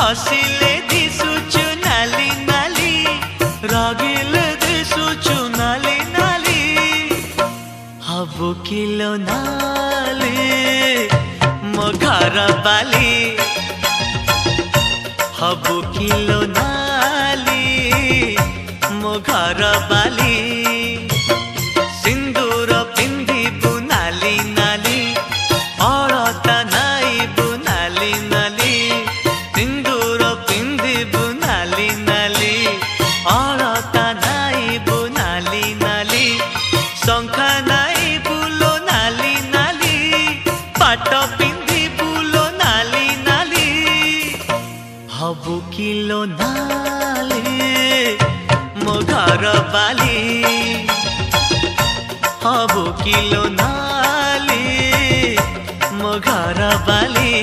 हसिले दिसुचु नाली नाली रागिले दिसुचु नाली नाली हबु किलो नाली मो घर बाली हबु किलो नाली मो घर बाली सिंदूर पिंधिबु नाली नाली अलता नाइबु नाली नाली सिंदूर पिंधिबु नाली नाली अलता नाइबु नाली नाली शंखा नाइबु लो नाली नाली पाट पिंधिबु लो नाली नाली हबु किलो नाली मो घर बाली हबु किलो नाली मो घर बाली।